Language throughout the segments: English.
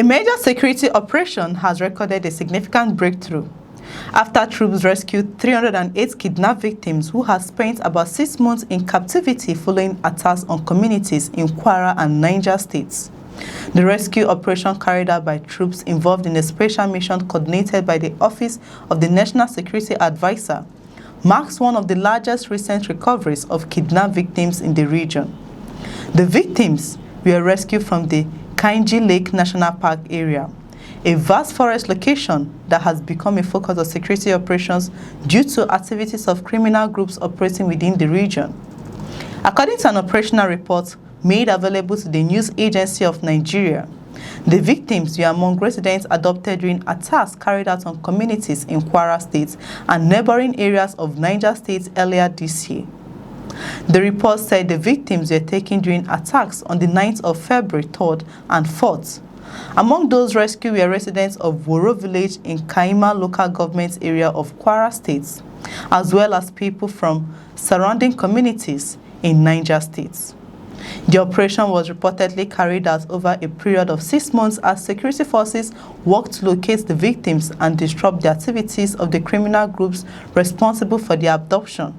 A major security operation has recorded a significant breakthrough after troops rescued 308 kidnapped victims who had spent about 6 months in captivity following attacks on communities in Kwara and Niger states. The rescue operation carried out by troops involved in a special mission coordinated by the Office of the National Security Advisor marks one of the largest recent recoveries of kidnapped victims in the region. The victims were rescued from the Kainji Lake National Park area, a vast forest location that has become a focus of security operations due to activities of criminal groups operating within the region. According to an operational report made available to the news agency of Nigeria, the victims were among residents adopted during attacks carried out on communities in Kwara State and neighboring areas of Niger State earlier this year. The report said the victims were taken during attacks on the 9th of February 3rd and 4th. Among those rescued were residents of Woro village in Kaima local government area of Kwara State, as well as people from surrounding communities in Niger State. The operation was reportedly carried out over a period of 6 months as security forces worked to locate the victims and disrupt the activities of the criminal groups responsible for their abduction.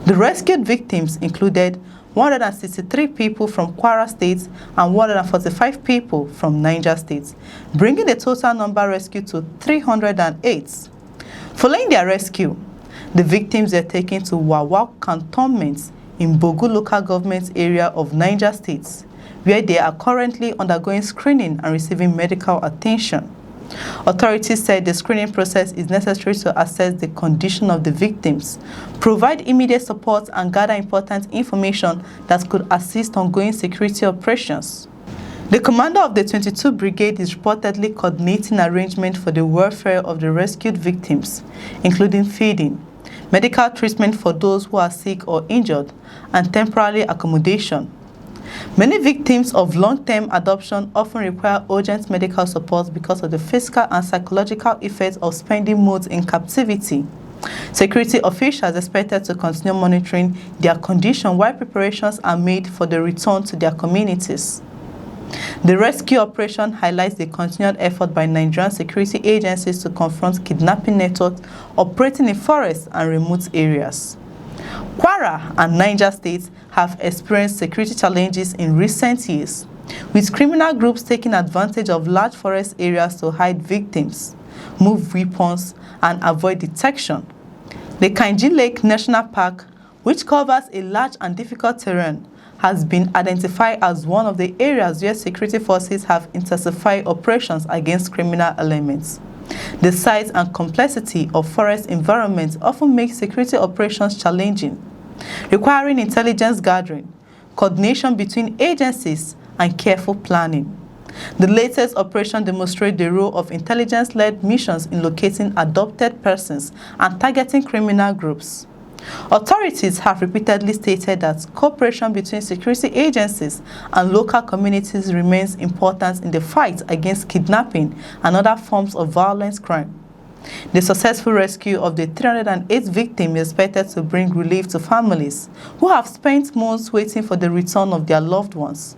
The rescued victims included 163 people from Kwara State and 145 people from Niger State, bringing the total number rescued to 308. Following their rescue, the victims were taken to Wawa cantonments in Bogu local government area of Niger State, where they are currently undergoing screening and receiving medical attention. Authorities said the screening process is necessary to assess the condition of the victims, provide immediate support, and gather important information that could assist ongoing security operations. The commander of the 22 Brigade is reportedly coordinating arrangements for the welfare of the rescued victims, including feeding, medical treatment for those who are sick or injured, and temporary accommodation. Many victims of long-term adoption often require urgent medical support because of the physical and psychological effects of spending months in captivity. Security officials are expected to continue monitoring their condition while preparations are made for the return to their communities. The rescue operation highlights the continued effort by Nigerian security agencies to confront kidnapping networks operating in forests and remote areas. Kwara and Niger states have experienced security challenges in recent years, with criminal groups taking advantage of large forest areas to hide victims, move weapons, and avoid detection. The Kainji Lake National Park, which covers a large and difficult terrain, has been identified as one of the areas where security forces have intensified operations against criminal elements. The size and complexity of forest environments often make security operations challenging, requiring intelligence gathering, coordination between agencies, and careful planning. The latest operation demonstrates the role of intelligence-led missions in locating adopted persons and targeting criminal groups. Authorities have repeatedly stated that cooperation between security agencies and local communities remains important in the fight against kidnapping and other forms of violent crime. The successful rescue of the 308 victims is expected to bring relief to families who have spent months waiting for the return of their loved ones.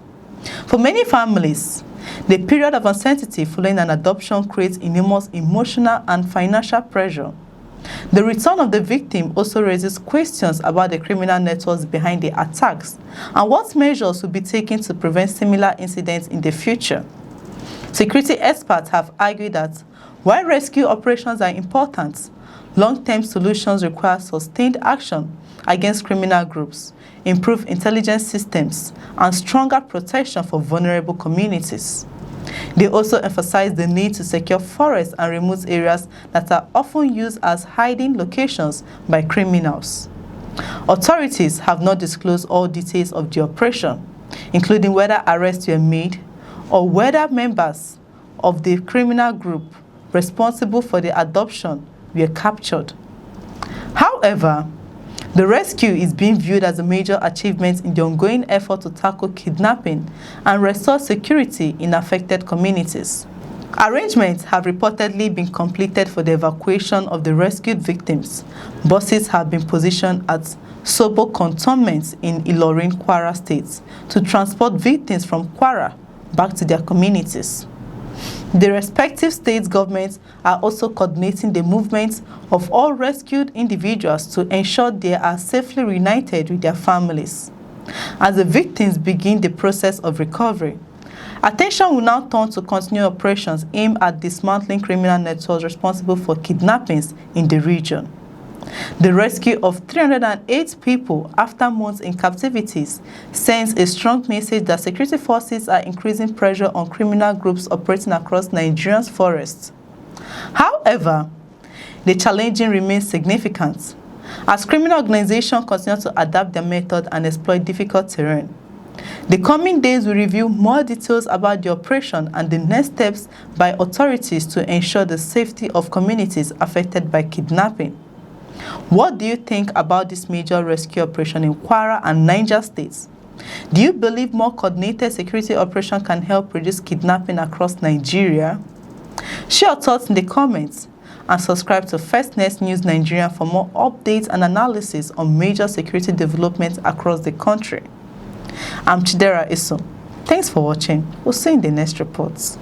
For many families, the period of uncertainty following an adoption creates enormous emotional and financial pressure. The return of the victim also raises questions about the criminal networks behind the attacks and what measures will be taken to prevent similar incidents in the future. Security experts have argued that while rescue operations are important, long-term solutions require sustained action against criminal groups, improved intelligence systems, and stronger protection for vulnerable communities. They also emphasize the need to secure forests and remote areas that are often used as hiding locations by criminals. Authorities have not disclosed all details of the operation, including whether arrests were made or whether members of the criminal group responsible for the adoption were captured. However, the rescue is being viewed as a major achievement in the ongoing effort to tackle kidnapping and restore security in affected communities. Arrangements have reportedly been completed for the evacuation of the rescued victims. Buses have been positioned at Sobo cantonments in Ilorin, Kwara State to transport victims from Kwara back to their communities. The respective state governments are also coordinating the movements of all rescued individuals to ensure they are safely reunited with their families. As the victims begin the process of recovery, attention will now turn to continued operations aimed at dismantling criminal networks responsible for kidnappings in the region. The rescue of 308 people after months in captivity sends a strong message that security forces are increasing pressure on criminal groups operating across Nigeria's forests. However, the challenge remains significant as criminal organizations continue to adapt their method and exploit difficult terrain. The coming days will reveal more details about the operation and the next steps by authorities to ensure the safety of communities affected by kidnapping. What do you think about this major rescue operation in Kwara and Niger states? Do you believe more coordinated security operation can help reduce kidnapping across Nigeria? Share your thoughts in the comments and subscribe to First News Nigerian for more updates and analysis on major security developments across the country. I'm Chidera Isu. Thanks for watching. We'll see you in the next reports.